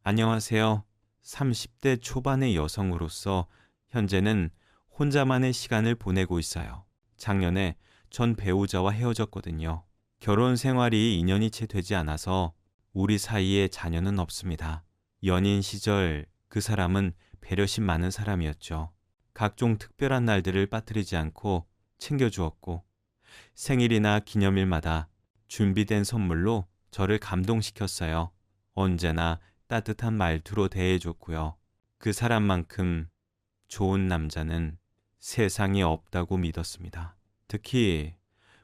안녕하세요. 30대 초반의 여성으로서 현재는 혼자만의 시간을 보내고 있어요. 작년에 전 배우자와 헤어졌거든요. 결혼 생활이 2년이 채 되지 않아서 우리 사이에 자녀는 없습니다. 연인 시절 그 사람은 배려심 많은 사람이었죠. 각종 특별한 날들을 빠뜨리지 않고 챙겨주었고 생일이나 기념일마다 준비된 선물로 저를 감동시켰어요. 언제나 따뜻한 말투로 대해줬고요. 그 사람만큼 좋은 남자는 세상에 없다고 믿었습니다. 특히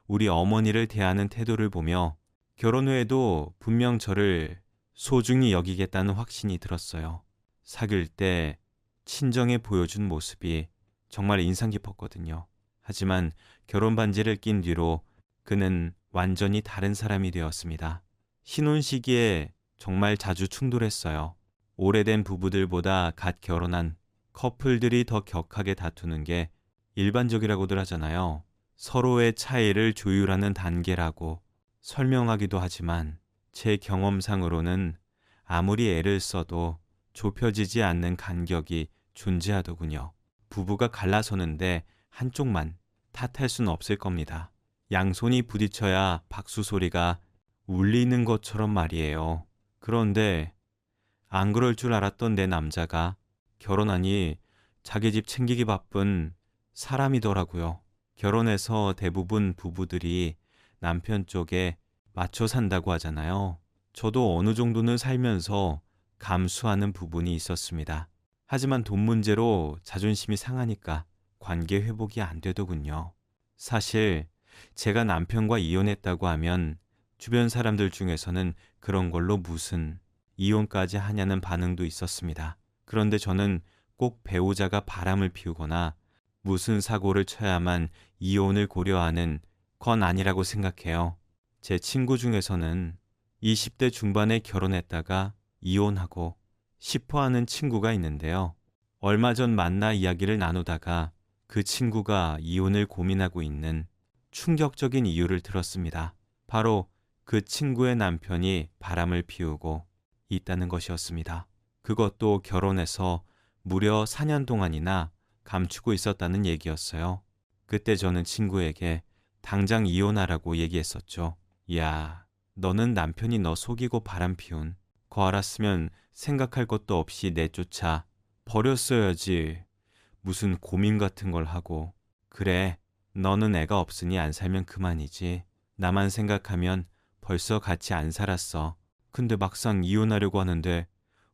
우리 어머니를 대하는 태도를 보며 결혼 후에도 분명 저를 소중히 여기겠다는 확신이 들었어요. 사귈 때 친정에 보여준 모습이 정말 인상 깊었거든요. 하지만 결혼 반지를 낀 뒤로 그는 완전히 다른 사람이 되었습니다. 신혼 시기에 정말 자주 충돌했어요. 오래된 부부들보다 갓 결혼한 커플들이 더 격하게 다투는 게 일반적이라고들 하잖아요. 서로의 차이를 조율하는 단계라고 설명하기도 하지만 제 경험상으로는 아무리 애를 써도 좁혀지지 않는 간격이 존재하더군요. 부부가 갈라서는데 한쪽만 탓할 수는 없을 겁니다. 양손이 부딪혀야 박수 소리가 울리는 것처럼 말이에요. 그런데 안 그럴 줄 알았던 내 남자가 결혼하니 자기 집 챙기기 바쁜 사람이더라고요. 결혼해서 대부분 부부들이 남편 쪽에 맞춰 산다고 하잖아요. 저도 어느 정도는 살면서 감수하는 부분이 있었습니다. 하지만 돈 문제로 자존심이 상하니까 관계 회복이 안 되더군요. 사실 제가 남편과 이혼했다고 하면 주변 사람들 중에서는 그런 걸로 무슨 이혼까지 하냐는 반응도 있었습니다. 그런데 저는 꼭 배우자가 바람을 피우거나 무슨 사고를 쳐야만 이혼을 고려하는 건 아니라고 생각해요. 제 친구 중에서는 20대 중반에 결혼했다가 이혼하고 싶어 하는 친구가 있는데요. 얼마 전 만나 이야기를 나누다가 그 친구가 이혼을 고민하고 있는 충격적인 이유를 들었습니다. 바로 그 친구의 남편이 바람을 피우고 있다는 것이었습니다. 그것도 결혼해서 무려 4년 동안이나 감추고 있었다는 얘기였어요. 그때 저는 친구에게 당장 이혼하라고 얘기했었죠. 야, 너는 남편이 너 속이고 바람 피운 거 알았으면 생각할 것도 없이 내쫓아 버렸어야지. 무슨 고민 같은 걸 하고. 그래, 너는 애가 없으니 안 살면 그만이지. 나만 생각하면 벌써 같이 안 살았어. 근데 막상 이혼하려고 하는데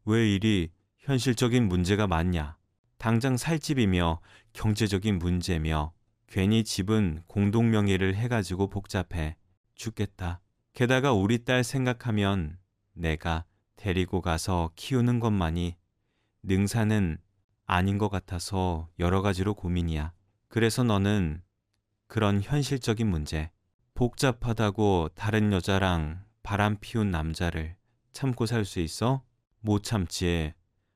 왜 이리 현실적인 문제가 많냐. 당장 살 집이며 경제적인 문제며 괜히 집은 공동명의를 해가지고 복잡해 죽겠다. 게다가 우리 딸 생각하면 내가 데리고 가서 키우는 것만이 능사는 아닌 것 같아서 여러 가지로 고민이야. 그래서 너는 그런 현실적인 문제, 복잡하다고 다른 여자랑 바람 피운 남자를 참고 살 수 있어? 못 참지.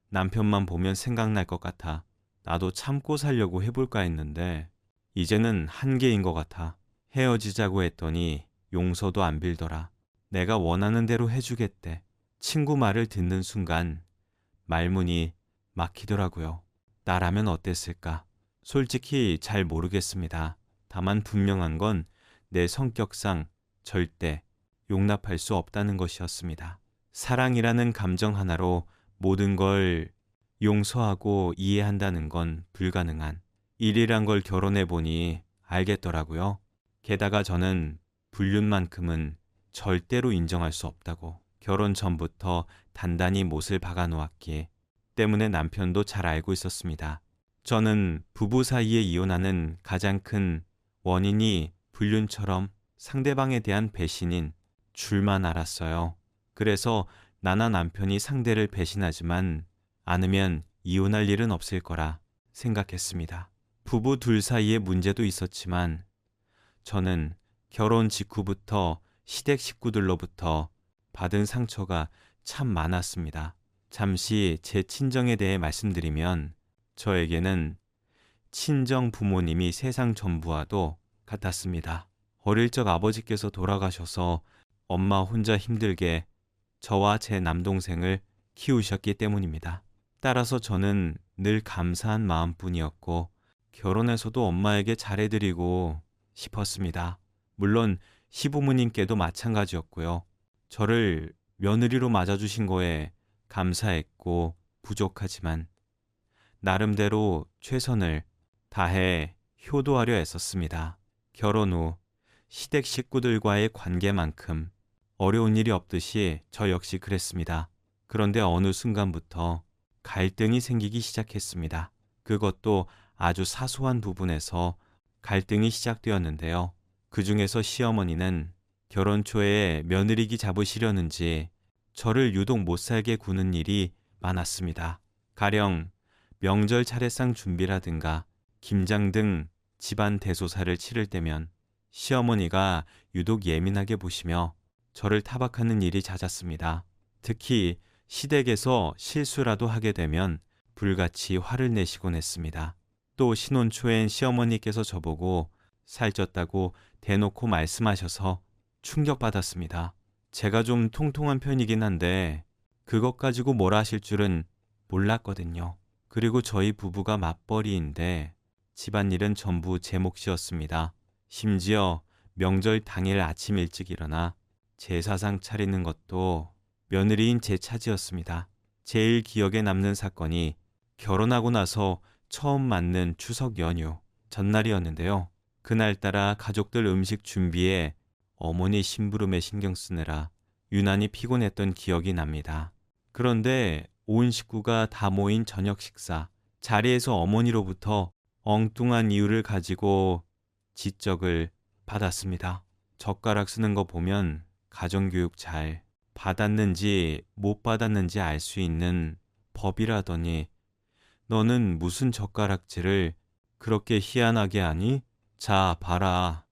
남편만 보면 생각날 것 같아. 나도 참고 살려고 해볼까 했는데 이제는 한계인 것 같아. 헤어지자고 했더니 용서도 안 빌더라. 내가 원하는 대로 해주겠대. 친구 말을 듣는 순간 말문이 막히더라고요. 나라면 어땠을까? 솔직히 잘 모르겠습니다. 다만 분명한 건 내 성격상 절대 용납할 수 없다는 것이었습니다. 사랑이라는 감정 하나로 모든 걸 용서하고 이해한다는 건 불가능한 일이란 걸 결혼해 보니 알겠더라고요. 게다가 저는 불륜만큼은 절대로 인정할 수 없다고 결혼 전부터 단단히 못을 박아 놓았기에 때문에 남편도 잘 알고 있었습니다. 저는 부부 사이에 이혼하는 가장 큰 원인이 불륜처럼 상대방에 대한 배신인 줄만 알았어요. 그래서 나나 남편이 상대를 배신하지만 않으면 이혼할 일은 없을 거라 생각했습니다. 부부 둘 사이에 문제도 있었지만 저는 결혼 직후부터 시댁 식구들로부터 받은 상처가 참 많았습니다. 잠시 제 친정에 대해 말씀드리면 저에게는 친정 부모님이 세상 전부와도 같았습니다. 어릴 적 아버지께서 돌아가셔서 엄마 혼자 힘들게 저와 제 남동생을 키우셨기 때문입니다. 따라서 저는 늘 감사한 마음뿐이었고 결혼해서도 엄마에게 잘해드리고 싶었습니다. 물론 시부모님께도 마찬가지였고요. 저를 며느리로 맞아주신 거에 감사했고 부족하지만 나름대로 최선을 다해 효도하려 애썼습니다. 결혼 후 시댁 식구들과의 관계만큼 어려운 일이 없듯이 저 역시 그랬습니다. 그런데 어느 순간부터 갈등이 생기기 시작했습니다. 그것도 아주 사소한 부분에서 갈등이 시작되었는데요. 그 중에서 시어머니는 결혼 초에 며느리기 잡으시려는지 저를 유독 못살게 구는 일이 많았습니다. 가령 명절 차례상 준비라든가 김장 등 집안 대소사를 치를 때면 시어머니가 유독 예민하게 보시며 저를 타박하는 일이 잦았습니다. 특히 시댁에서 실수라도 하게 되면 불같이 화를 내시곤 했습니다. 또 신혼 초엔 시어머니께서 저보고 살쪘다고 대놓고 말씀하셔서 충격받았습니다. 제가 좀 통통한 편이긴 한데 그것 가지고 뭐라 하실 줄은 몰랐거든요. 그리고 저희 부부가 맞벌이인데 집안일은 전부 제 몫이었습니다. 심지어 명절 당일 아침 일찍 일어나 제사상 차리는 것도 며느리인 제 차지였습니다. 제일 기억에 남는 사건이 결혼하고 나서 처음 맞는 추석 연휴 전날이었는데요. 그날따라 가족들 음식 준비에 어머니 심부름에 신경 쓰느라 유난히 피곤했던 기억이 납니다. 그런데 온 식구가 다 모인 저녁 식사 자리에서 어머니로부터 엉뚱한 이유를 가지고 지적을 받았습니다. 젓가락 쓰는 거 보면 가정교육 잘 받았는지 못 받았는지 알 수 있는 법이라더니 너는 무슨 젓가락질을 그렇게 희한하게 하니? 자, 봐라.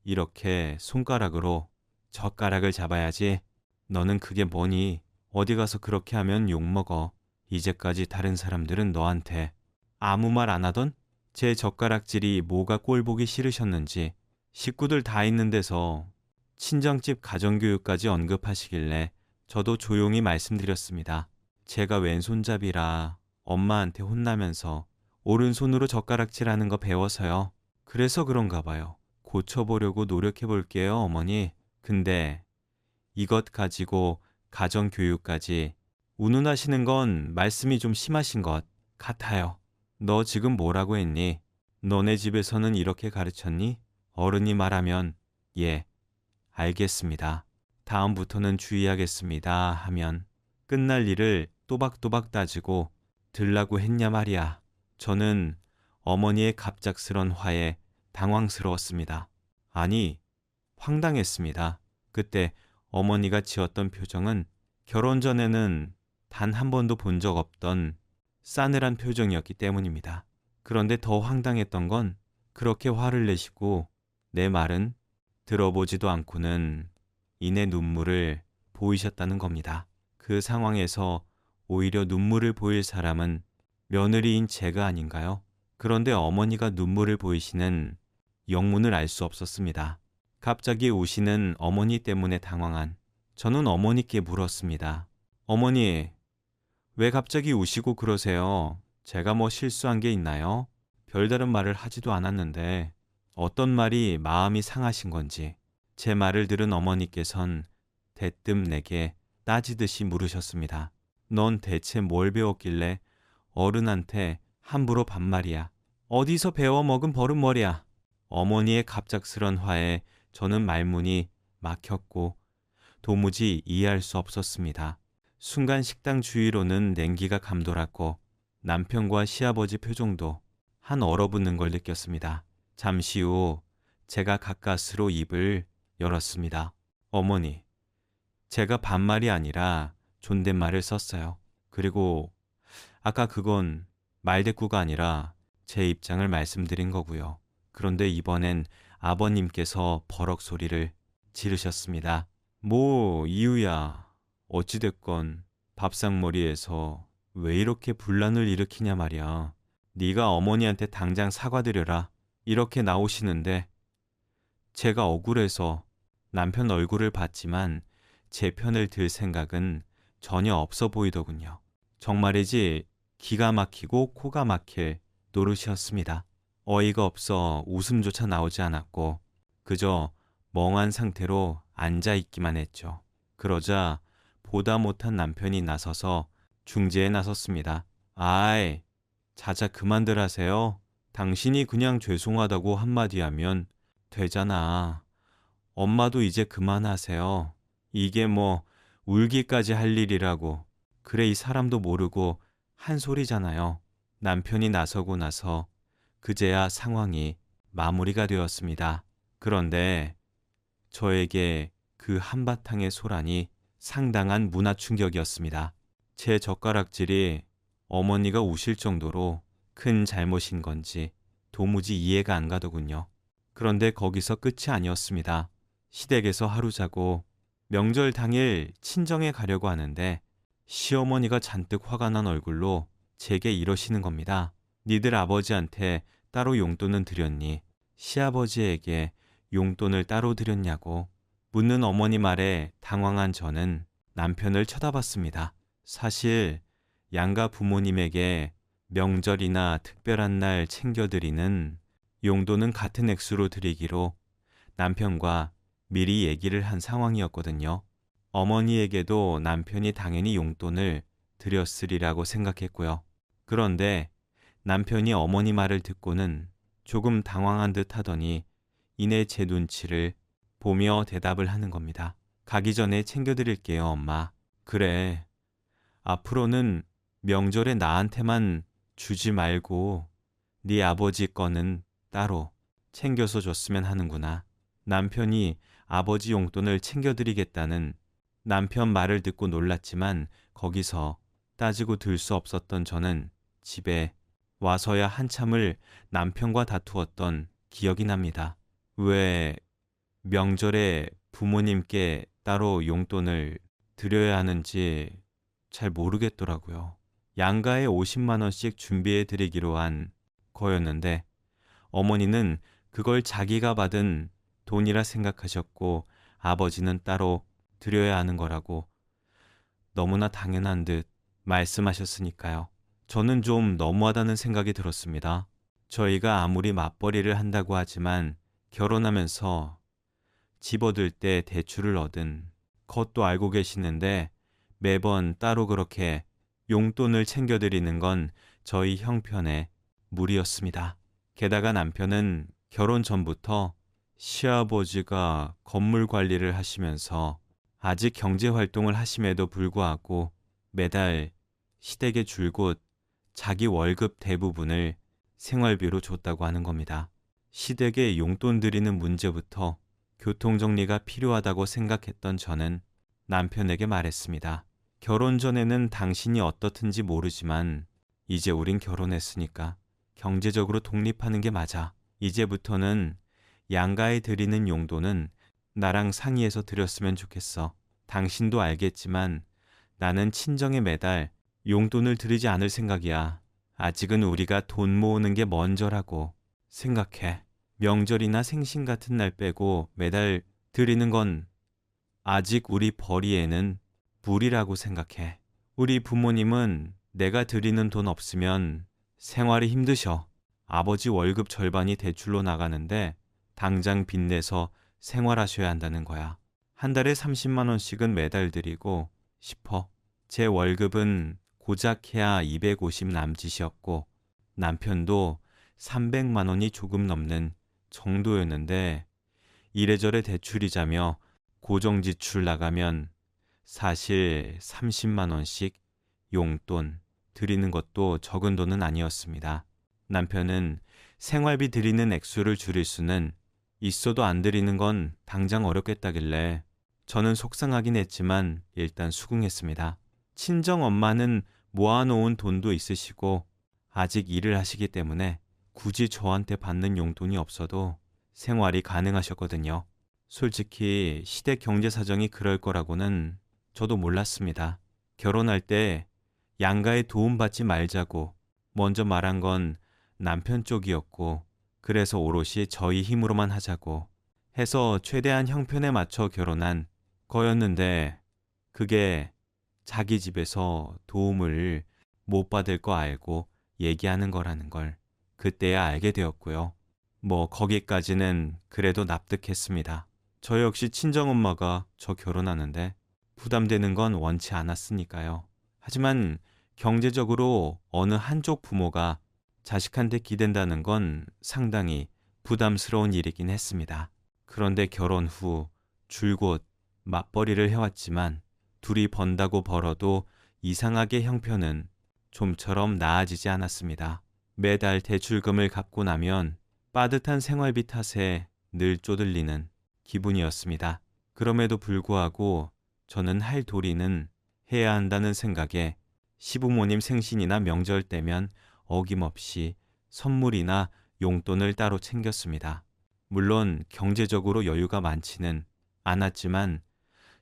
이렇게 손가락으로 젓가락을 잡아야지. 너는 그게 뭐니? 어디 가서 그렇게 하면 욕먹어. 이제까지 다른 사람들은 너한테 아무 말 안 하던? 제 젓가락질이 뭐가 꼴보기 싫으셨는지 식구들 다 있는 데서 친정집 가정교육까지 언급하시길래 저도 조용히 말씀드렸습니다. 제가 왼손잡이라 엄마한테 혼나면서 오른손으로 젓가락질하는 거 배워서요. 그래서 그런가 봐요. 고쳐보려고 노력해볼게요, 어머니. 근데 이것 가지고 가정교육까지 운운하시는 건 말씀이 좀 심하신 것 같아요. 너 지금 뭐라고 했니? 너네 집에서는 이렇게 가르쳤니? 어른이 말하면 예, 알겠습니다. 다음부터는 주의하겠습니다 하면 끝날 일을 또박또박 따지고 들라고 했냐 말이야. 저는 어머니의 갑작스런 화에 당황스러웠습니다. 아니, 황당했습니다. 그때 어머니가 지었던 표정은 결혼 전에는 단 한 번도 본 적 없던 싸늘한 표정이었기 때문입니다. 그런데 더 황당했던 건 그렇게 화를 내시고 내 말은 들어보지도 않고는 이내 눈물을 보이셨다는 겁니다. 그 상황에서 오히려 눈물을 보일 사람은 며느리인 제가 아닌가요? 그런데 어머니가 눈물을 보이시는 영문을 알 수 없었습니다. 갑자기 우시는 어머니 때문에 당황한 저는 어머니께 물었습니다. 어머니, 왜 갑자기 우시고 그러세요? 제가 뭐 실수한 게 있나요? 별다른 말을 하지도 않았는데 어떤 말이 마음이 상하신 건지 제 말을 들은 어머니께선 대뜸 내게 따지듯이 물으셨습니다. 넌 대체 뭘 배웠길래 어른한테 함부로 반말이야. 어디서 배워 먹은 버릇머리야. 어머니의 갑작스런 화에 저는 말문이 막혔고 도무지 이해할 수 없었습니다. 순간 식당 주위로는 냉기가 감돌았고 남편과 시아버지 표정도 한 얼어붙는 걸 느꼈습니다. 잠시 후 제가 가까스로 입을 열었습니다. 어머니, 제가 반말이 아니라 존댓말을 썼어요. 그리고 아까 그건 말대꾸가 아니라 제 입장을 말씀드린 거고요. 그런데 이번엔 아버님께서 버럭 소리를 지르셨습니다. 뭐 이유야. 어찌됐건 밥상머리에서 왜 이렇게 분란을 일으키냐 말이야. 네가 어머니한테 당장 사과드려라. 이렇게 나오시는데 제가 억울해서 남편 얼굴을 봤지만 제 편을 들 생각은 전혀 없어 보이더군요. 정말이지 기가 막히고 코가 막힐 노릇이었습니다. 어이가 없어 웃음조차 나오지 않았고 그저 멍한 상태로 앉아 있기만 했죠. 그러자 보다 못한 남편이 나서서 중재에 나섰습니다. 아이, 자자 그만들 하세요. 당신이 그냥 죄송하다고 한마디 하면 되잖아. 엄마도 이제 그만하세요. 이게 뭐 울기까지 할 일이라고. 그래 이 사람도 모르고 한 소리잖아요. 남편이 나서고 나서 그제야 상황이 마무리가 되었습니다. 그런데 저에게 그 한바탕의 소란이 상당한 문화 충격이었습니다. 제 젓가락질이 어머니가 우실 정도로 큰 잘못인 건지 도무지 이해가 안 가더군요. 그런데 거기서 끝이 아니었습니다. 시댁에서 하루 자고 명절 당일 친정에 가려고 하는데 시어머니가 잔뜩 화가 난 얼굴로 제게 이러시는 겁니다. 니들 아버지한테 따로 용돈은 드렸니? 시아버지에게 용돈을 따로 드렸냐고. 묻는 어머니 말에 당황한 저는 남편을 쳐다봤습니다. 사실 양가 부모님에게 명절이나 특별한 날 챙겨드리는 용돈은 같은 액수로 드리기로 남편과 미리 얘기를 한 상황이었거든요. 어머니에게도 남편이 당연히 용돈을 드렸으리라고 생각했고요. 그런데 남편이 어머니 말을 듣고는 조금 당황한 듯 하더니 이내 제 눈치를 보며 대답을 하는 겁니다. 가기 전에 챙겨드릴게요, 엄마. 그래. 앞으로는 명절에 나한테만 주지 말고 네 아버지 거는 따로 챙겨서 줬으면 하는구나. 남편이 아버지 용돈을 챙겨드리겠다는 남편 말을 듣고 놀랐지만 거기서 따지고 들 수 없었던 저는 집에 와서야 한참을 남편과 다투었던 기억이 납니다. 왜 명절에 부모님께 따로 용돈을 드려야 하는지 잘 모르겠더라고요. 양가에 50만 원씩 준비해 드리기로 한 거였는데 어머니는 그걸 자기가 받은 돈이라 생각하셨고 아버지는 따로 드려야 하는 거라고 너무나 당연한 듯 말씀하셨으니까요. 저는 좀 너무하다는 생각이 들었습니다. 저희가 아무리 맞벌이를 한다고 하지만 결혼하면서 집 얻을 때 대출을 얻은 것도 알고 계시는데 매번 따로 그렇게 용돈을 챙겨드리는 건 저희 형편의 무리였습니다. 게다가 남편은 결혼 전부터 시아버지가 건물 관리를 하시면서 아직 경제 활동을 하심에도 불구하고 매달 시댁에 줄곧 자기 월급 대부분을 생활비로 줬다고 하는 겁니다. 시댁에 용돈 드리는 문제부터 교통정리가 필요하다고 생각했던 저는 남편에게 말했습니다. 결혼 전에는 당신이 어떻든지 모르지만 이제 우린 결혼했으니까 경제적으로 독립하는 게 맞아. 이제부터는 양가에 드리는 용돈은 나랑 상의해서 드렸으면 좋겠어. 당신도 알겠지만 나는 친정에 매달 용돈을 드리지 않을 생각이야. 아직은 우리가 돈 모으는 게 먼저라고 생각해. 명절이나 생신 같은 날 빼고 매달 드리는 건 아직 우리 벌이에는 무리라고 생각해. 우리 부모님은 내가 드리는 돈 없으면 생활이 힘드셔. 아버지 월급 절반이 대출로 나가는데 당장 빚내서 생활하셔야 한다는 거야. 한 달에 30만 원씩은 매달 드리고 싶어. 제 월급은 고작 해야 250 남짓이었고 남편도 300만 원이 조금 넘는 정도였는데 이래저래 대출이자며 고정지출 나가면 사실 30만 원씩 용돈 드리는 것도 적은 돈은 아니었습니다. 남편은 생활비 드리는 액수를 줄일 수는 있어도 안 드리는 건 당장 어렵겠다길래 저는 속상하긴 했지만 일단 수긍했습니다. 친정 엄마는 모아놓은 돈도 있으시고 아직 일을 하시기 때문에 굳이 저한테 받는 용돈이 없어도 생활이 가능하셨거든요. 솔직히 시댁 경제 사정이 그럴 거라고는 저도 몰랐습니다. 결혼할 때 양가에 도움받지 말자고 먼저 말한 건 남편 쪽이었고 그래서 오롯이 저희 힘으로만 하자고 해서 최대한 형편에 맞춰 결혼한 거였는데 그게 자기 집에서 도움을 못 받을 거 알고 얘기하는 거라는 걸 그때야 알게 되었고요. 뭐 거기까지는 그래도 납득했습니다. 저 역시 친정엄마가 저 결혼하는데 부담되는 건 원치 않았으니까요. 하지만 경제적으로 어느 한쪽 부모가 자식한테 기댄다는 건 상당히 부담스러운 일이긴 했습니다. 그런데 결혼 후 줄곧 맞벌이를 해왔지만 둘이 번다고 벌어도 이상하게 형편은 좀처럼 나아지지 않았습니다. 매달 대출금을 갚고 나면 빠듯한 생활비 탓에 늘 쪼들리는 기분이었습니다. 그럼에도 불구하고 저는 할 도리는 해야 한다는 생각에 시부모님 생신이나 명절 때면 어김없이 선물이나 용돈을 따로 챙겼습니다. 물론 경제적으로 여유가 많지는 않았지만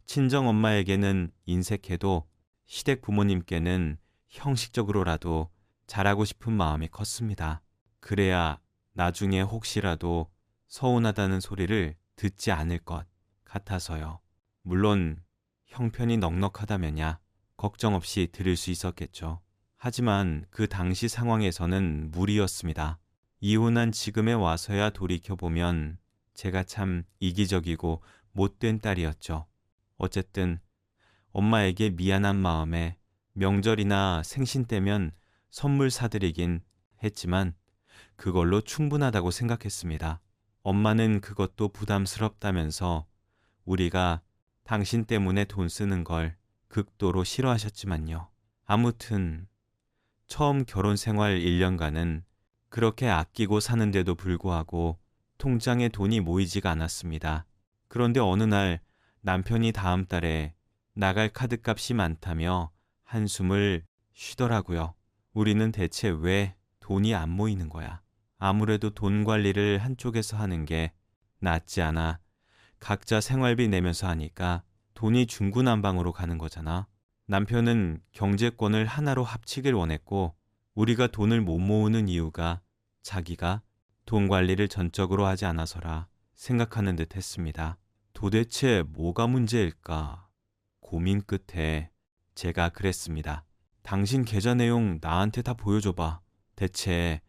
친정엄마에게는 인색해도 시댁 부모님께는 형식적으로라도 잘하고 싶은 마음이 컸습니다. 그래야 나중에 혹시라도 서운하다는 소리를 듣지 않을 것 같아서요. 물론 형편이 넉넉하다면야 걱정 없이 들을 수 있었겠죠. 하지만 그 당시 상황에서는 무리였습니다. 이혼한 지금에 와서야 돌이켜보면 제가 참 이기적이고 못된 딸이었죠. 어쨌든 엄마에게 미안한 마음에 명절이나 생신 때면 선물 사드리긴 했지만 그걸로 충분하다고 생각했습니다. 엄마는 그것도 부담스럽다면서 우리가 당신 때문에 돈 쓰는 걸 극도로 싫어하셨지만요. 아무튼 처음 결혼 생활 1년간은 그렇게 아끼고 사는데도 불구하고 통장에 돈이 모이지가 않았습니다. 그런데 어느 날 남편이 다음 달에 나갈 카드값이 많다며 한숨을 쉬더라고요. 우리는 대체 왜 돈이 안 모이는 거야? 아무래도 돈 관리를 한쪽에서 하는 게 낫지 않아. 각자 생활비 내면서 하니까 돈이 중구난방으로 가는 거잖아. 남편은 경제권을 하나로 합치길 원했고 우리가 돈을 못 모으는 이유가 자기가 돈 관리를 전적으로 하지 않아서라 생각하는 듯 했습니다. 도대체 뭐가 문제일까? 고민 끝에 제가 그랬습니다. 당신 계좌 내용 나한테 다 보여줘봐. 대체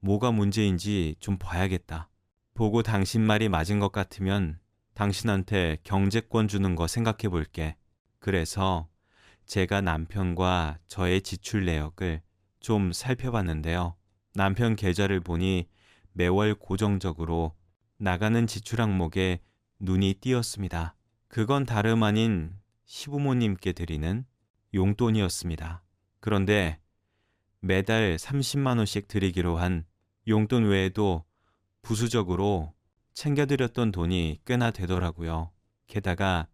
뭐가 문제인지 좀 봐야겠다. 보고 당신 말이 맞은 것 같으면 당신한테 경제권 주는 거 생각해 볼게. 그래서 제가 남편과 저의 지출 내역을 좀 살펴봤는데요. 남편 계좌를 보니 매월 고정적으로 나가는 지출 항목에 눈이 띄었습니다. 그건 다름 아닌 시부모님께 드리는 용돈이었습니다. 그런데 매달 30만 원씩 드리기로 한 용돈 외에도 부수적으로 챙겨드렸던 돈이 꽤나 되더라고요. 게다가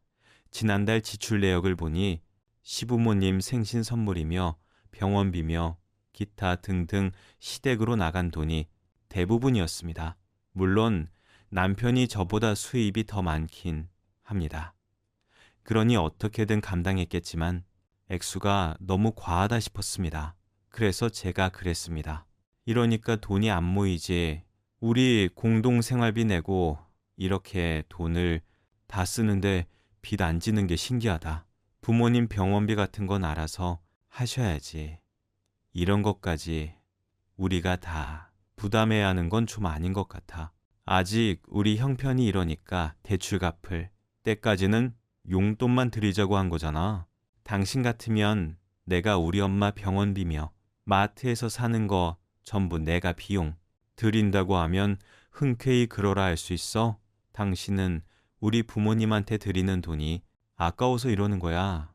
지난달 지출 내역을 보니 시부모님 생신 선물이며 병원비며 기타 등등 시댁으로 나간 돈이 대부분이었습니다. 물론 남편이 저보다 수입이 더 많긴 합니다. 그러니 어떻게든 감당했겠지만 액수가 너무 과하다 싶었습니다. 그래서 제가 그랬습니다. 이러니까 돈이 안 모이지. 우리 공동 생활비 내고 이렇게 돈을 다 쓰는데 빚 안 지는 게 신기하다. 부모님 병원비 같은 건 알아서 하셔야지. 이런 것까지 우리가 다 부담해야 하는 건 좀 아닌 것 같아. 아직 우리 형편이 이러니까 대출 갚을 때까지는 용돈만 드리자고 한 거잖아. 당신 같으면 내가 우리 엄마 병원비며 마트에서 사는 거 전부 내가 비용 드린다고 하면 흔쾌히 그러라 할 수 있어? 당신은 우리 부모님한테 드리는 돈이 아까워서 이러는 거야.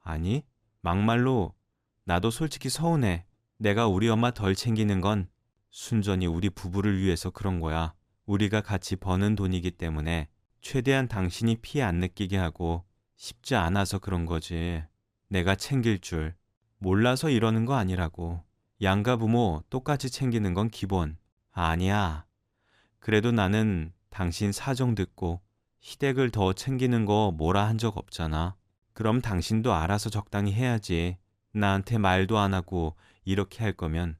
아니, 막말로 나도 솔직히 서운해. 내가 우리 엄마 덜 챙기는 건 순전히 우리 부부를 위해서 그런 거야. 우리가 같이 버는 돈이기 때문에 최대한 당신이 피해 안 느끼게 하고 싶지 않아서 그런 거지. 내가 챙길 줄 몰라서 이러는 거 아니라고. 양가 부모 똑같이 챙기는 건 기본. 아니야. 그래도 나는 당신 사정 듣고 시댁을 더 챙기는 거 뭐라 한 적 없잖아. 그럼 당신도 알아서 적당히 해야지. 나한테 말도 안 하고 이렇게 할 거면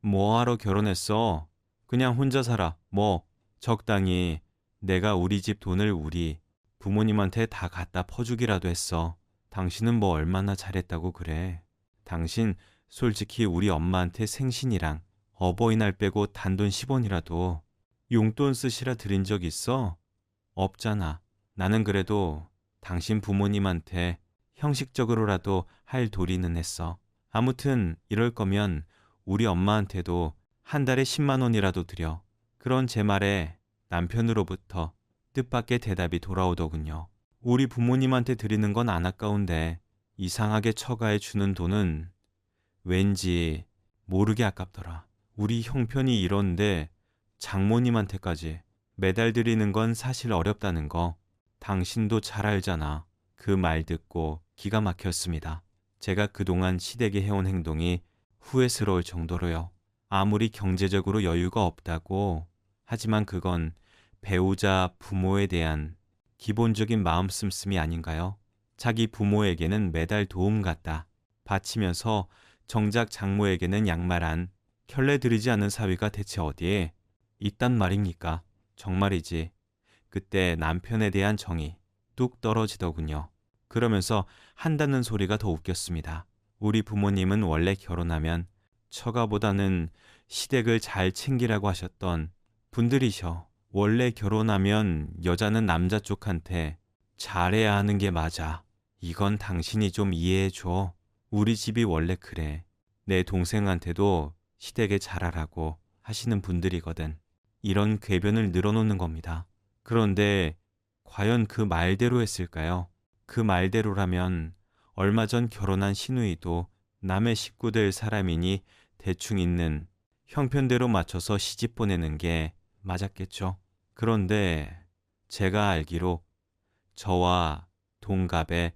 뭐하러 결혼했어? 그냥 혼자 살아. 뭐 적당히 내가 우리 집 돈을 우리 부모님한테 다 갖다 퍼주기라도 했어. 당신은 뭐 얼마나 잘했다고 그래. 당신 솔직히 우리 엄마한테 생신이랑 어버이날 빼고 단돈 10원이라도 용돈 쓰시라 드린 적 있어? 없잖아. 나는 그래도 당신 부모님한테 형식적으로라도 할 도리는 했어. 아무튼 이럴 거면 우리 엄마한테도 한 달에 10만 원이라도 드려. 그런 제 말에 남편으로부터 뜻밖의 대답이 돌아오더군요. 우리 부모님한테 드리는 건 안 아까운데 이상하게 처가에 주는 돈은 왠지 모르게 아깝더라. 우리 형편이 이런데 장모님한테까지 매달 드리는 건 사실 어렵다는 거 당신도 잘 알잖아. 그 말 듣고 기가 막혔습니다. 제가 그동안 시댁에 해온 행동이 후회스러울 정도로요. 아무리 경제적으로 여유가 없다고 하지만 그건 배우자 부모에 대한 기본적인 마음 씀씀이 아닌가요? 자기 부모에게는 매달 도움 갖다 바치면서 정작 장모에게는 양말 켤레 드리지 않는 사위가 대체 어디에 있단 말입니까? 정말이지. 그때 남편에 대한 정이 뚝 떨어지더군요. 그러면서 한다는 소리가 더 웃겼습니다. 우리 부모님은 원래 결혼하면 처가보다는 시댁을 잘 챙기라고 하셨던 분들이셔. 원래 결혼하면 여자는 남자 쪽한테 잘해야 하는 게 맞아. 이건 당신이 좀 이해해줘. 우리 집이 원래 그래. 내 동생한테도 시댁에 잘하라고 하시는 분들이거든. 이런 궤변을 늘어놓는 겁니다. 그런데 과연 그 말대로 했을까요? 그 말대로라면 얼마 전 결혼한 시누이도 남의 식구 될 사람이니 대충 있는 형편대로 맞춰서 시집 보내는 게 맞았겠죠. 그런데 제가 알기로 저와 동갑의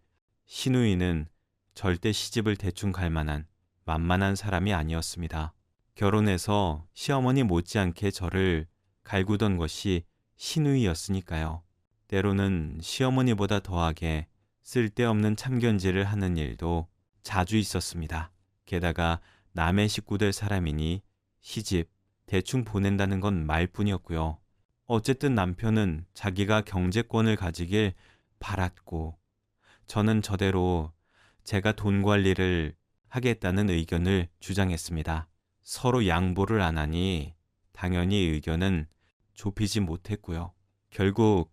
시누이는 절대 시집을 대충 갈 만한 만만한 사람이 아니었습니다. 결혼해서 시어머니 못지않게 저를 갈구던 것이 시누이였으니까요. 때로는 시어머니보다 더하게 쓸데없는 참견질을 하는 일도 자주 있었습니다. 게다가 남의 식구 될 사람이니 시집 대충 보낸다는 건 말뿐이었고요. 어쨌든 남편은 자기가 경제권을 가지길 바랐고 저는 저대로 제가 돈 관리를 하겠다는 의견을 주장했습니다. 서로 양보를 안 하니 당연히 의견은 좁히지 못했고요. 결국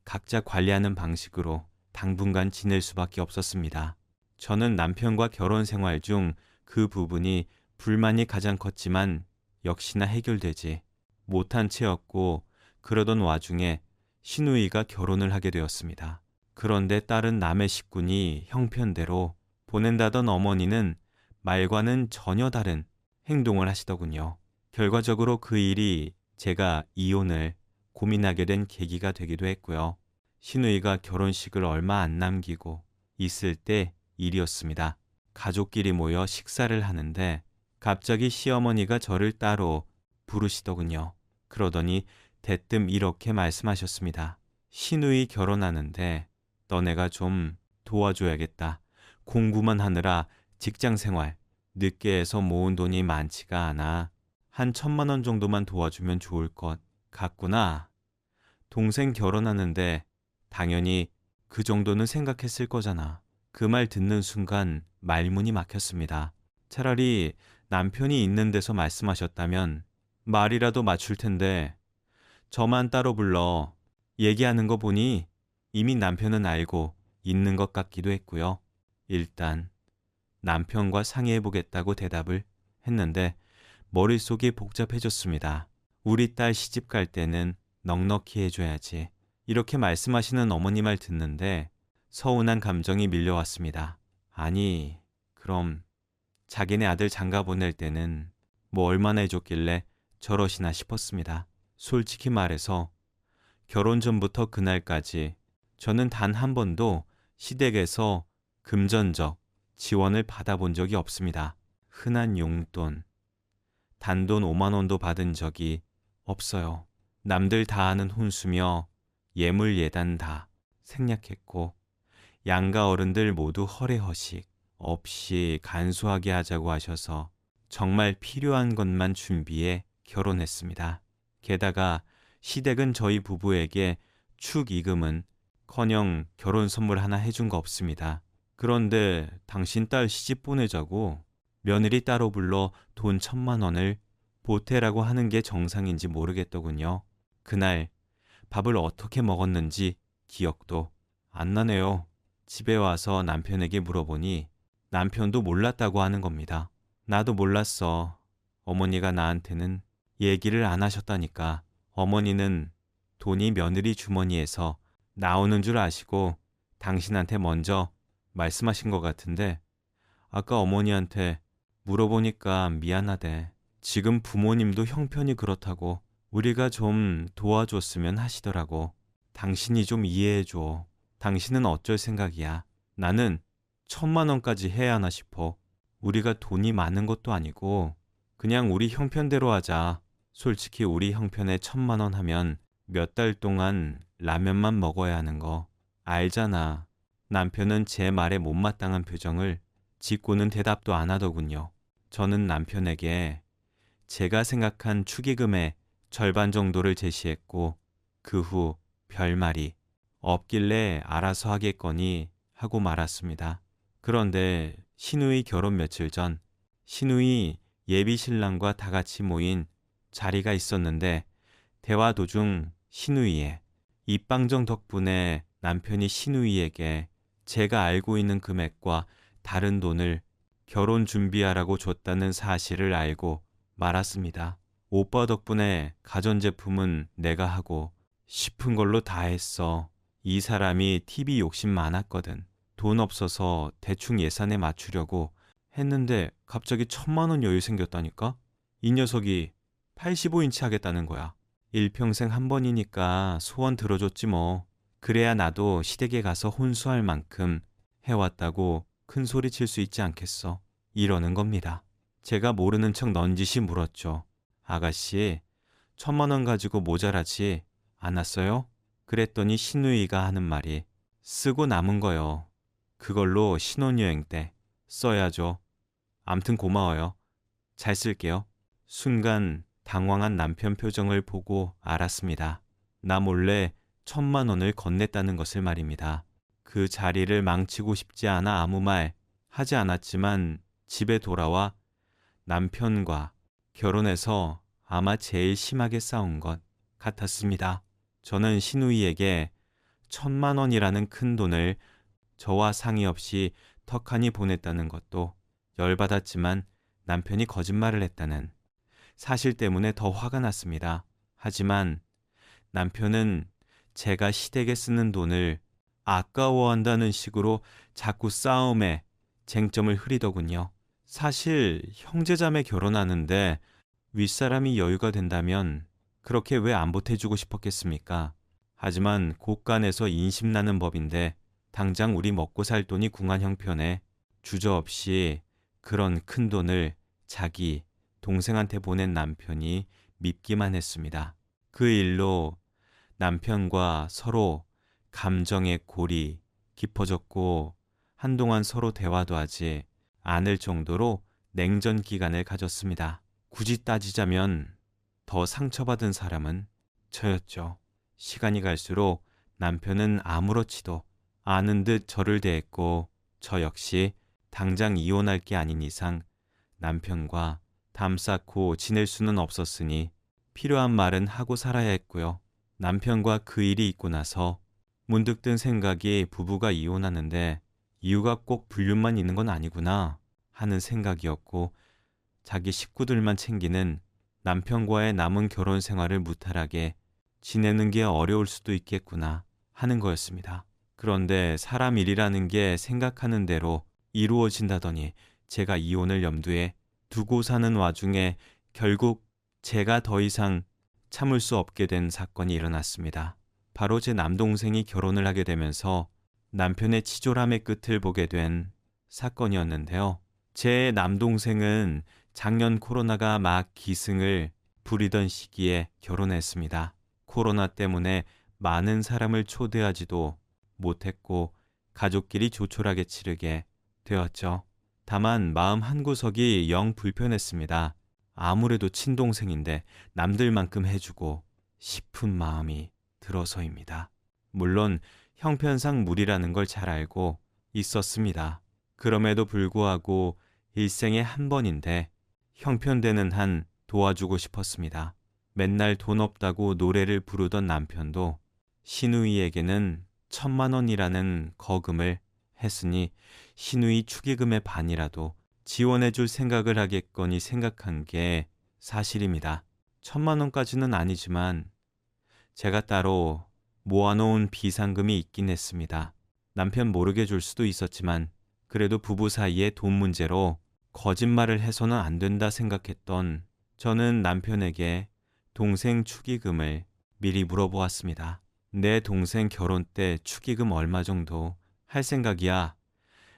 각자 관리하는 방식으로 당분간 지낼 수밖에 없었습니다. 저는 남편과 결혼 생활 중 그 부분이 불만이 가장 컸지만 역시나 해결되지 못한 채였고 그러던 와중에 시누이가 결혼을 하게 되었습니다. 그런데 딸은 남의 식구니 형편대로 보낸다던 어머니는 말과는 전혀 다른 행동을 하시더군요. 결과적으로 그 일이 제가 이혼을 고민하게 된 계기가 되기도 했고요. 시누이가 결혼식을 얼마 안 남기고 있을 때 일이었습니다. 가족끼리 모여 식사를 하는데 갑자기 시어머니가 저를 따로 부르시더군요. 그러더니 대뜸 이렇게 말씀하셨습니다. 시누이 결혼하는데 너네가 좀 도와줘야겠다. 공부만 하느라 직장 생활 늦게 해서 모은 돈이 많지가 않아. 한 1,000만 원 정도만 도와주면 좋을 것 같구나. 동생 결혼하는데 당연히 그 정도는 생각했을 거잖아. 그 말 듣는 순간 말문이 막혔습니다. 차라리 남편이 있는 데서 말씀하셨다면 말이라도 맞출 텐데 저만 따로 불러 얘기하는 거 보니 이미 남편은 알고 있는 것 같기도 했고요. 일단 남편과 상의해보겠다고 대답을 했는데 머릿속이 복잡해졌습니다. 우리 딸 시집 갈 때는 넉넉히 해줘야지. 이렇게 말씀하시는 어머니 말 듣는데 서운한 감정이 밀려왔습니다. 아니, 그럼 자기네 아들 장가 보낼 때는 뭐 얼마나 해줬길래 저러시나 싶었습니다. 솔직히 말해서 결혼 전부터 그날까지 저는 단 한 번도 시댁에서 금전적 지원을 받아본 적이 없습니다. 흔한 용돈, 단돈 5만 원도 받은 적이 없어요. 남들 다 아는 혼수며 예물 예단 다 생략했고 양가 어른들 모두 허례허식 없이 간소하게 하자고 하셔서 정말 필요한 것만 준비해 결혼했습니다. 게다가 시댁은 저희 부부에게 축의금은 커녕 결혼 선물 하나 해준 거 없습니다. 그런데 당신 딸 시집 보내자고 며느리 따로 불러 돈 1,000만 원을 보태라고 하는 게 정상인지 모르겠더군요. 그날 밥을 어떻게 먹었는지 기억도 안 나네요. 집에 와서 남편에게 물어보니 남편도 몰랐다고 하는 겁니다. 나도 몰랐어. 어머니가 나한테는 얘기를 안 하셨다니까. 어머니는 돈이 며느리 주머니에서 나오는 줄 아시고 당신한테 먼저 말씀하신 것 같은데 아까 어머니한테 물어보니까 미안하대. 지금 부모님도 형편이 그렇다고 우리가 좀 도와줬으면 하시더라고. 당신이 좀 이해해줘. 당신은 어쩔 생각이야. 나는 1,000만 원까지 해야 하나 싶어. 우리가 돈이 많은 것도 아니고 그냥 우리 형편대로 하자. 솔직히 우리 형편에 1,000만 원 하면 몇 달 동안 라면만 먹어야 하는 거 알잖아. 남편은 제 말에 못마땅한 표정을 짓고는 대답도 안 하더군요. 저는 남편에게 제가 생각한 축의금의 절반 정도를 제시했고 그 후 별말이 없길래 알아서 하겠거니 하고 말았습니다. 그런데 신우이 결혼 며칠 전 신우이 예비 신랑과 다 같이 모인 자리가 있었는데 대화 도중 신우이의 입방정 덕분에 남편이 신우이에게 제가 알고 있는 금액과 다른 돈을 결혼 준비하라고 줬다는 사실을 알고 말았습니다. 오빠 덕분에 가전제품은 내가 하고 싶은 걸로 다 했어. 이 사람이 TV 욕심 많았거든. 돈 없어서 대충 예산에 맞추려고 했는데 갑자기 1,000만 원 여유 생겼다니까? 이 녀석이 85인치 하겠다는 거야. 일평생 한 번이니까 소원 들어줬지 뭐. 그래야 나도 시댁에 가서 혼수할 만큼 해왔다고 큰 소리 칠 수 있지 않겠어. 이러는 겁니다. 제가 모르는 척 넌지시 물었죠. 아가씨, 1,000만 원 가지고 모자라지 않았어요? 그랬더니 신우이가 하는 말이 쓰고 남은 거요. 그걸로 신혼여행 때 써야죠. 암튼 고마워요. 잘 쓸게요. 순간 당황한 남편 표정을 보고 알았습니다. 나 몰래 1,000만 원을 건넸다는 것을 말입니다. 그 자리를 망치고 싶지 않아 아무 말 하지 않았지만 집에 돌아와 남편과 결혼해서 아마 제일 심하게 싸운 것 같았습니다. 저는 신우이에게 1,000만 원이라는 큰 돈을 저와 상의 없이 턱하니 보냈다는 것도 열받았지만 남편이 거짓말을 했다는 사실 때문에 더 화가 났습니다. 하지만 남편은 제가 시댁에 쓰는 돈을 아까워한다는 식으로 자꾸 싸움에 쟁점을 흐리더군요. 사실 형제자매 결혼하는데 윗사람이 여유가 된다면 그렇게 왜 안 보태주고 싶었겠습니까? 하지만 곳간에서 인심나는 법인데 당장 우리 먹고 살 돈이 궁한 형편에 주저없이 그런 큰 돈을 자기 동생한테 보낸 남편이 밉기만 했습니다. 그 일로 남편과 서로 감정의 골이 깊어졌고 한동안 서로 대화도 하지 않을 정도로 냉전 기간을 가졌습니다. 굳이 따지자면 더 상처받은 사람은 저였죠. 시간이 갈수록 남편은 아무렇지도 않은 듯 저를 대했고 저 역시 당장 이혼할 게 아닌 이상 남편과 담 쌓고 지낼 수는 없었으니 필요한 말은 하고 살아야 했고요. 남편과 그 일이 있고 나서 문득 든 생각이 부부가 이혼하는데 이유가 꼭 불륜만 있는 건 아니구나 하는 생각이었고 자기 식구들만 챙기는 남편과의 남은 결혼 생활을 무탈하게 지내는 게 어려울 수도 있겠구나 하는 거였습니다. 그런데 사람 일이라는 게 생각하는 대로 이루어진다더니 제가 이혼을 염두에 두고 사는 와중에 결국 제가 더 이상 참을 수 없게 된 사건이 일어났습니다. 바로 제 남동생이 결혼을 하게 되면서 남편의 치졸함의 끝을 보게 된 사건이었는데요. 제 남동생은 작년 코로나가 막 기승을 부리던 시기에 결혼했습니다. 코로나 때문에 많은 사람을 초대하지도 못했고 가족끼리 조촐하게 치르게 되었죠. 다만 마음 한구석이 영 불편했습니다. 아무래도 친동생인데 남들만큼 해주고 싶은 마음이 들어서입니다. 물론 형편상 무리라는 걸 잘 알고 있었습니다. 그럼에도 불구하고 일생에 한 번인데 형편되는 한 도와주고 싶었습니다. 맨날 돈 없다고 노래를 부르던 남편도 시누이에게는 1,000만 원이라는 거금을 했으니 시누이 축의금의 반이라도 지원해줄 생각을 하겠거니 생각한 게 사실입니다. 1,000만 원까지는 아니지만 제가 따로 모아놓은 비상금이 있긴 했습니다. 남편 모르게 줄 수도 있었지만 그래도 부부 사이의 돈 문제로 거짓말을 해서는 안 된다 생각했던 저는 남편에게 동생 축의금을 미리 물어보았습니다. 내 동생 결혼 때 축의금 얼마 정도 할 생각이야?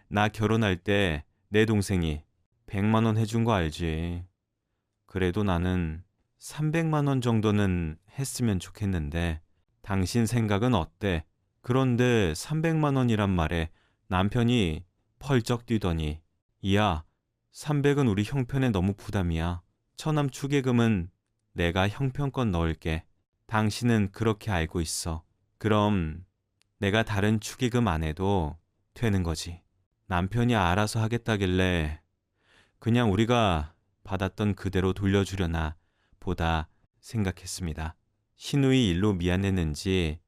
나 결혼할 때 내 동생이 100만 원 해준 거 알지? 그래도 나는 300만 원 정도는 했으면 좋겠는데 당신 생각은 어때? 그런데 300만 원이란 말에 남편이 펄쩍 뛰더니 이야, 300은 우리 형편에 너무 부담이야. 처남 축의금은 내가 형편껏 넣을게. 당신은 그렇게 알고 있어. 그럼 내가 다른 축의금 안 해도 되는 거지. 남편이 알아서 하겠다길래 그냥 우리가 받았던 그대로 돌려주려나 보다 생각했습니다. 시누이 일로 미안했는지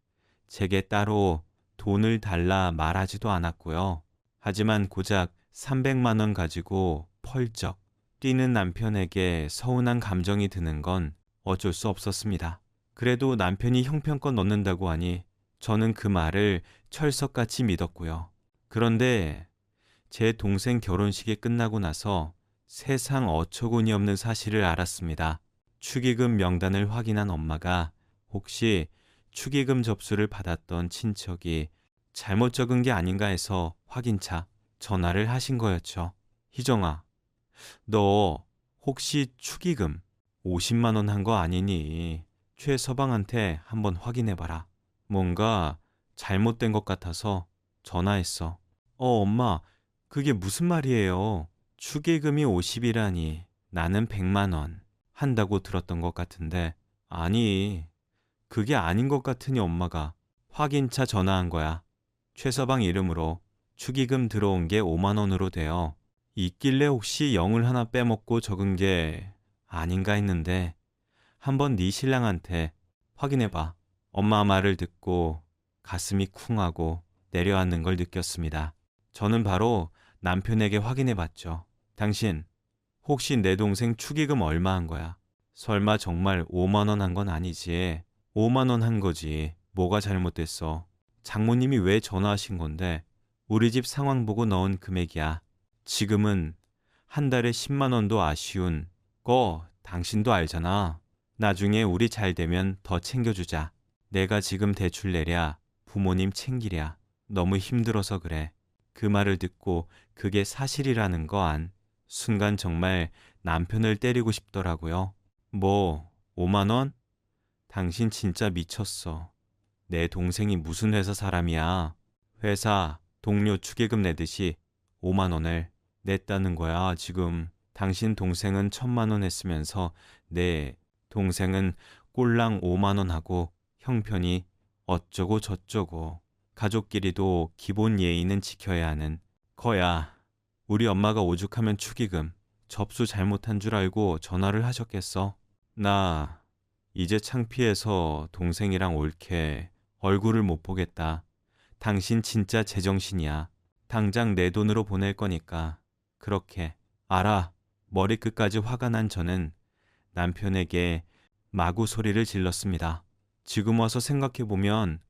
제게 따로 돈을 달라 말하지도 않았고요. 하지만 고작 300만 원 가지고 펄쩍 뛰는 남편에게 서운한 감정이 드는 건 어쩔 수 없었습니다. 그래도 남편이 형편껏 넣는다고 하니 저는 그 말을 철석같이 믿었고요. 그런데 제 동생 결혼식이 끝나고 나서 세상 어처구니 없는 사실을 알았습니다. 축의금 명단을 확인한 엄마가 혹시 축의금 접수를 받았던 친척이 잘못 적은 게 아닌가 해서 확인차 전화를 하신 거였죠. 희정아, 너 혹시 축의금 50만 원 한 거 아니니? 최 서방한테 한번 확인해봐라. 뭔가 잘못된 것 같아서 전화했어. 엄마, 그게 무슨 말이에요? 축의금이 50이라니 나는 100만 원 한다고 들었던 것 같은데. 아니, 그게 아닌 것 같으니 엄마가 확인차 전화한 거야. 최 서방 이름으로 축의금 들어온 게 5만 원으로 돼요. 있길래 혹시 0을 하나 빼먹고 적은 게 아닌가 했는데 한번 네 신랑한테 확인해봐. 엄마 말을 듣고 가슴이 쿵하고 내려앉는 걸 느꼈습니다. 저는 바로 남편에게 확인해봤죠. 당신 혹시 내 동생 축의금 얼마 한 거야? 설마 정말 5만 원 한 건 아니지? 5만 원 한 거지. 뭐가 잘못됐어? 장모님이 왜 전화하신 건데? 우리 집 상황 보고 넣은 금액이야. 지금은 한 달에 10만 원도 아쉬운 거 당신도 알잖아. 나중에 우리 잘 되면 더 챙겨주자. 내가 지금 대출 내랴 부모님 챙기랴 너무 힘들어서 그래. 그 말을 듣고 그게 사실이라는 거 안 순간 정말 남편을 때리고 싶더라고요. 뭐 5만 원? 당신 진짜 미쳤어. 내 동생이 무슨 회사 사람이야. 회사 동료 축의금 내듯이 5만 원을 냈다는 거야. 지금 당신 동생은 1,000만 원 했으면서 내 동생은 꼴랑 5만 원 하고 형편이 어쩌고 저쩌고. 가족끼리도 기본 예의는 지켜야 하는 거야. 우리 엄마가 오죽하면 축의금 접수 잘못한 줄 알고 전화를 하셨겠어. 나 이제 창피해서 동생이랑 옳게 얼굴을 못 보겠다. 당신 진짜 제정신이야. 당장 내 돈으로 보낼 거니까 그렇게 알아. 머리끝까지 화가 난 저는 남편에게 마구 소리를 질렀습니다. 지금 와서 생각해보면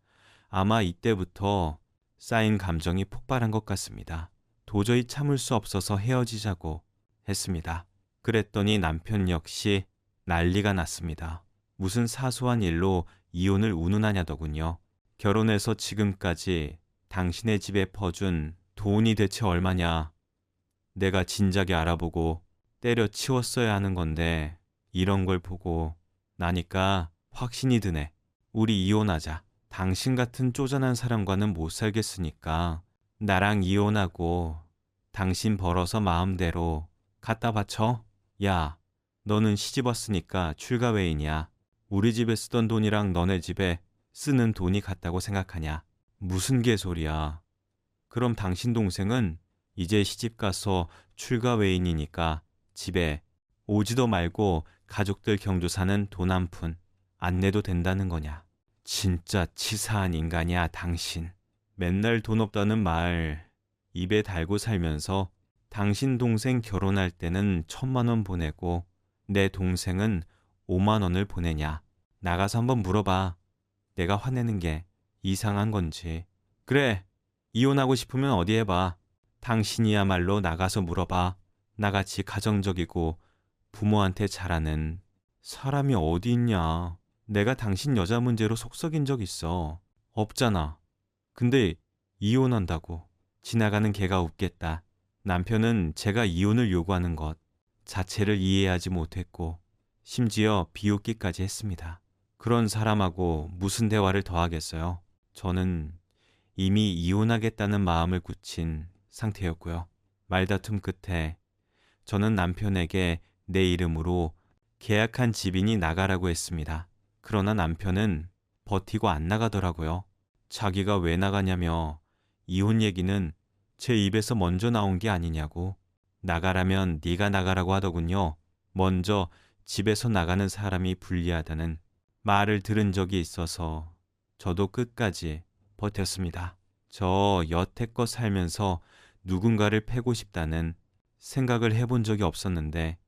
아마 이때부터 쌓인 감정이 폭발한 것 같습니다. 도저히 참을 수 없어서 헤어지자고 했습니다. 그랬더니 남편 역시 난리가 났습니다. 무슨 사소한 일로 이혼을 운운하냐더군요. 결혼해서 지금까지 당신의 집에 퍼준 돈이 대체 얼마냐. 내가 진작에 알아보고 때려치웠어야 하는 건데 이런 걸 보고 나니까 확신이 드네. 우리 이혼하자. 당신 같은 쪼잔한 사람과는 못 살겠으니까 나랑 이혼하고 당신 벌어서 마음대로 갖다 바쳐. 야, 너는 시집 왔으니까 출가 외인이야. 우리 집에 쓰던 돈이랑 너네 집에 쓰는 돈이 같다고 생각하냐? 무슨 개소리야. 그럼 당신 동생은 이제 시집가서 출가 외인이니까 집에 오지도 말고 가족들 경조사는 돈 한 푼 안 내도 된다는 거냐? 진짜 치사한 인간이야, 당신. 맨날 돈 없다는 말 입에 달고 살면서 당신 동생 결혼할 때는 1,000만 원 보내고 내 동생은 5만 원을 보내냐? 나가서 한번 물어봐. 내가 화내는 게 이상한 건지. 그래, 이혼하고 싶으면 어디 해봐. 당신이야말로 나가서 물어봐. 나같이 가정적이고 부모한테 잘하는 사람이 어디 있냐. 내가 당신 여자 문제로 속 썩인 적 있어. 없잖아. 근데 이혼한다고. 지나가는 개가 웃겠다. 남편은 제가 이혼을 요구하는 것 자체를 이해하지 못했고 심지어 비웃기까지 했습니다. 그런 사람하고 무슨 대화를 더 하겠어요. 저는 이미 이혼하겠다는 마음을 굳힌 상태였고요. 말다툼 끝에 저는 남편에게 내 이름으로 계약한 집인이 나가라고 했습니다. 그러나 남편은 버티고 안 나가더라고요. 자기가 왜 나가냐며 이혼 얘기는 제 입에서 먼저 나온 게 아니냐고. 나가라면 네가 나가라고 하더군요. 먼저 집에서 나가는 사람이 불리하다는 말을 들은 적이 있어서 저도 끝까지 버텼습니다. 저 여태껏 살면서 누군가를 패고 싶다는 생각을 해본 적이 없었는데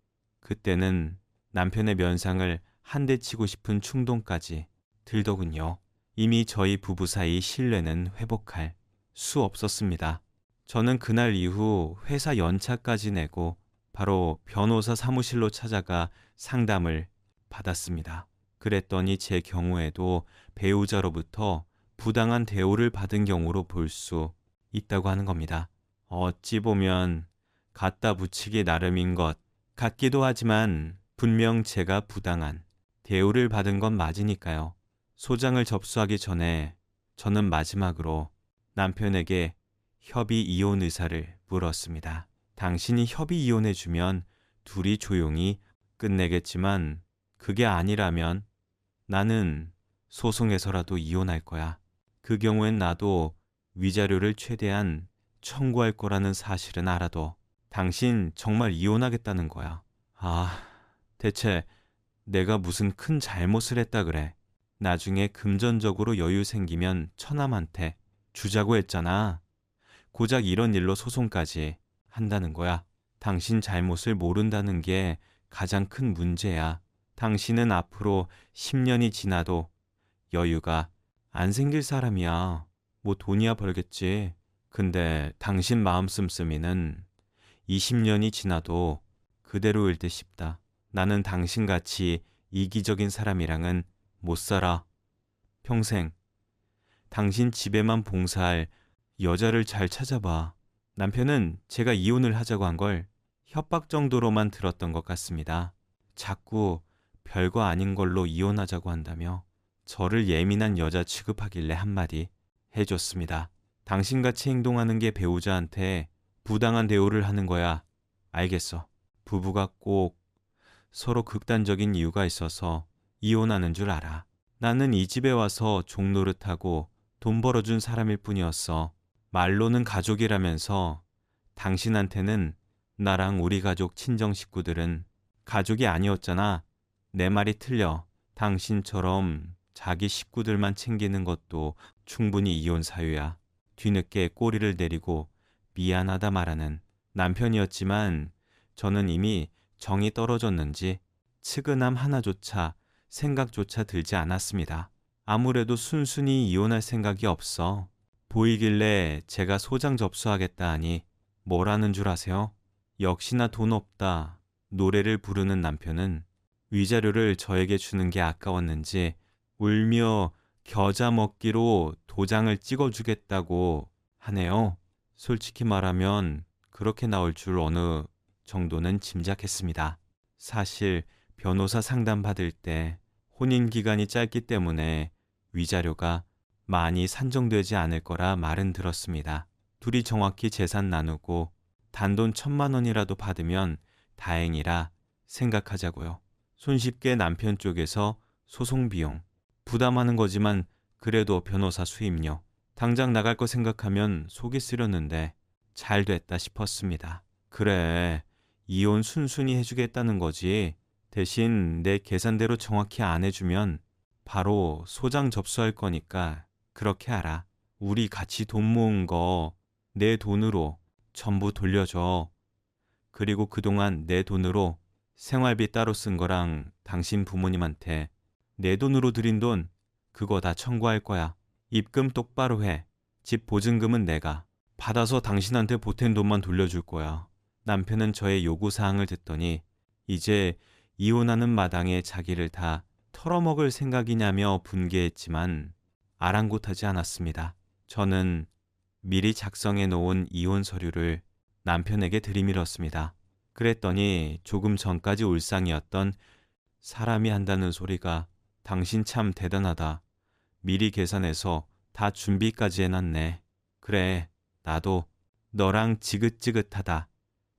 그때는 남편의 면상을 한 대 치고 싶은 충동까지 들더군요. 이미 저희 부부 사이 신뢰는 회복할 수 없었습니다. 저는 그날 이후 회사 연차까지 내고 바로 변호사 사무실로 찾아가 상담을 받았습니다. 그랬더니 제 경우에도 배우자로부터 부당한 대우를 받은 경우로 볼 수 있다고 하는 겁니다. 어찌 보면 갖다 붙이기 나름인 것 같기도 하지만 분명 제가 부당한 대우를 받은 건 맞으니까요. 소장을 접수하기 전에 저는 마지막으로 남편에게 협의 이혼 의사를 물었습니다. 당신이 협의 이혼해주면 둘이 조용히 끝내겠지만 그게 아니라면 나는 소송해서라도 이혼할 거야. 그 경우엔 나도 위자료를 최대한 청구할 거라는 사실은 알아도 당신 정말 이혼하겠다는 거야. 아, 대체 내가 무슨 큰 잘못을 했다 그래. 나중에 금전적으로 여유 생기면 처남한테 주자고 했잖아. 고작 이런 일로 소송까지 한다는 거야. 당신 잘못을 모른다는 게 가장 큰 문제야. 당신은 앞으로 10년이 지나도 여유가 안 생길 사람이야. 뭐 돈이야 벌겠지. 근데 당신 마음 씀씀이는 20년이 지나도 그대로일 듯 싶다. 나는 당신같이 이기적인 사람이랑은 못 살아. 평생 당신 집에만 봉사할 여자를 잘 찾아봐. 남편은 제가 이혼을 하자고 한 걸 협박 정도로만 들었던 것 같습니다. 자꾸 별거 아닌 걸로 이혼하자고 한다며 저를 예민한 여자 취급하길래 한마디 해줬습니다. 당신같이 행동하는 게 배우자한테 부당한 대우를 하는 거야. 알겠어. 부부가 꼭 서로 극단적인 이유가 있어서 이혼하는 줄 알아. 나는 이 집에 와서 종노릇하고 돈 벌어준 사람일 뿐이었어. 말로는 가족이라면서 당신한테는 나랑 우리 가족 친정 식구들은 가족이 아니었잖아. 내 말이 틀려. 당신처럼 자기 식구들만 챙기는 것도 충분히 이혼 사유야. 뒤늦게 꼬리를 내리고 미안하다 말하는 남편이었지만 저는 이미 정이 떨어졌는지 측은함 하나조차 생각조차 들지 않았습니다. 아무래도 순순히 이혼할 생각이 없어 보이길래 제가 소장 접수하겠다 하니 뭐라는 줄 아세요? 역시나 돈 없다 노래를 부르는 남편은 위자료를 저에게 주는 게 아까웠는지 울며 겨자 먹기로 도장을 찍어주겠다고 하네요. 솔직히 말하면 그렇게 나올 줄 어느 정도는 짐작했습니다. 사실 변호사 상담 받을 때 혼인 기간이 짧기 때문에 위자료가 많이 산정되지 않을 거라 말은 들었습니다. 둘이 정확히 재산 나누고 단돈 1,000만 원이라도 받으면 다행이라 생각하자고요. 손쉽게 남편 쪽에서 소송 비용 부담하는 거지만 그래도 변호사 수임료 당장 나갈 거 생각하면 속이 쓰렸는데 잘 됐다 싶었습니다. 그래, 이혼 순순히 해주겠다는 거지. 대신 내 계산대로 정확히 안 해주면 바로 소장 접수할 거니까 그렇게 알아. 우리 같이 돈 모은 거 내 돈으로 전부 돌려줘. 그리고 그동안 내 돈으로 생활비 따로 쓴 거랑 당신 부모님한테 내 돈으로 드린 돈 그거 다 청구할 거야. 입금 똑바로 해. 집 보증금은 내가 받아서 당신한테 보탠 돈만 돌려줄 거야. 남편은 저의 요구사항을 듣더니 이제 이혼하는 마당에 자기를 다 털어먹을 생각이냐며 분개했지만 아랑곳하지 않았습니다. 저는 미리 작성해 놓은 이혼 서류를 남편에게 들이밀었습니다. 그랬더니 조금 전까지 울상이었던 사람이 한다는 소리가 당신 참 대단하다. 미리 계산해서 다 준비까지 해놨네. 그래, 나도 너랑 지긋지긋하다.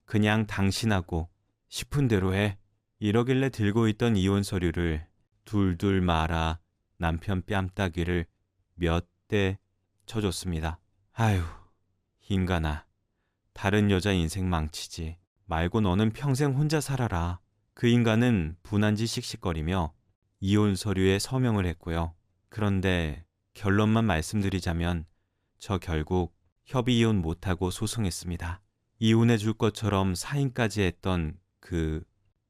그냥 당신하고 싶은 대로 해. 이러길래 들고 있던 이혼 서류를 둘둘 말아 남편 뺨따귀를 몇 대 쳐줬습니다. 아휴, 인간아. 다른 여자 인생 망치지 말고 너는 평생 혼자 살아라. 그 인간은 분한지 씩씩거리며 이혼 서류에 서명을 했고요. 그런데 결론만 말씀드리자면 저 결국 협의 이혼 못하고 소송했습니다. 이혼해 줄 것처럼 사인까지 했던 그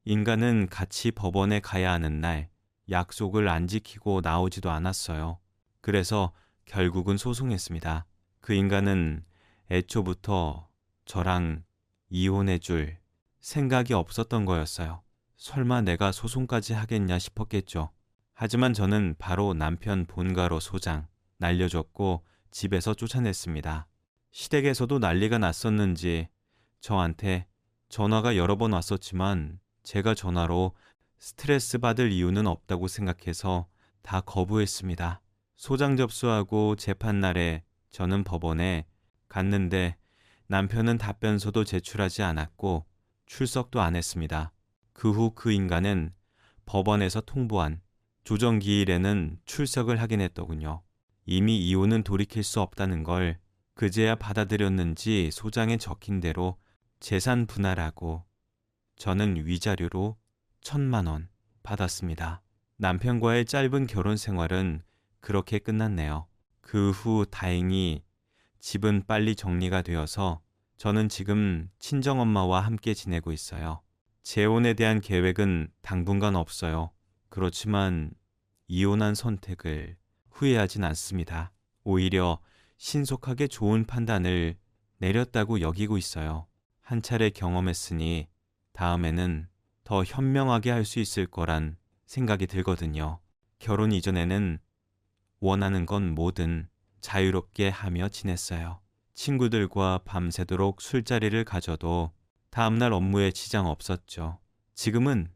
인간은 같이 법원에 가야 하는 날 약속을 안 지키고 나오지도 않았어요. 그래서 결국은 소송했습니다. 그 인간은 애초부터 저랑 이혼해 줄 생각이 없었던 거였어요. 설마 내가 소송까지 하겠냐 싶었겠죠. 하지만 저는 바로 남편 본가로 소장 날려줬고 집에서 쫓아냈습니다. 시댁에서도 난리가 났었는지 저한테 전화가 여러 번 왔었지만 제가 전화로 스트레스 받을 이유는 없다고 생각해서 다 거부했습니다. 소장 접수하고 재판날에 저는 법원에 갔는데 남편은 답변서도 제출하지 않았고 출석도 안 했습니다. 그 후 그 인간은 법원에서 통보한 조정기일에는 출석을 하긴 했더군요. 이미 이혼은 돌이킬 수 없다는 걸 그제야 받아들였는지 소장에 적힌 대로 재산 분할하고 저는 위자료로 1,000만 원 받았습니다. 남편과의 짧은 결혼 생활은 그렇게 끝났네요. 그 후 다행히 집은 빨리 정리가 되어서 저는 지금 친정엄마와 함께 지내고 있어요. 재혼에 대한 계획은 당분간 없어요. 그렇지만 이혼한 선택을 후회하진 않습니다. 오히려 신속하게 좋은 판단을 내렸다고 여기고 있어요. 한 차례 경험했으니 다음에는 더 현명하게 할 수 있을 거란 생각이 들거든요. 결혼 이전에는 원하는 건 뭐든 자유롭게 하며 지냈어요. 친구들과 밤새도록 술자리를 가져도 다음날 업무에 지장 없었죠. 지금은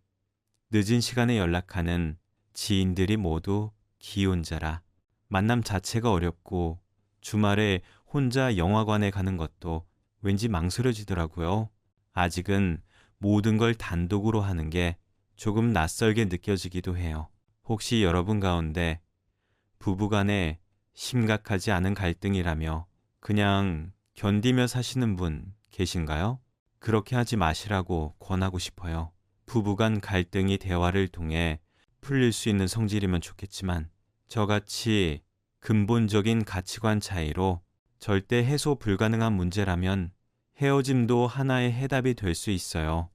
늦은 시간에 연락하는 지인들이 모두 기혼자라 만남 자체가 어렵고 주말에 혼자 영화관에 가는 것도 왠지 망설여지더라고요. 아직은 모든 걸 단독으로 하는 게 조금 낯설게 느껴지기도 해요. 혹시 여러분 가운데 부부간에 심각하지 않은 갈등이라며 그냥 견디며 사시는 분 계신가요? 그렇게 하지 마시라고 권하고 싶어요. 부부간 갈등이 대화를 통해 풀릴 수 있는 성질이면 좋겠지만 저같이 근본적인 가치관 차이로 절대 해소 불가능한 문제라면 헤어짐도 하나의 해답이 될 수 있어요.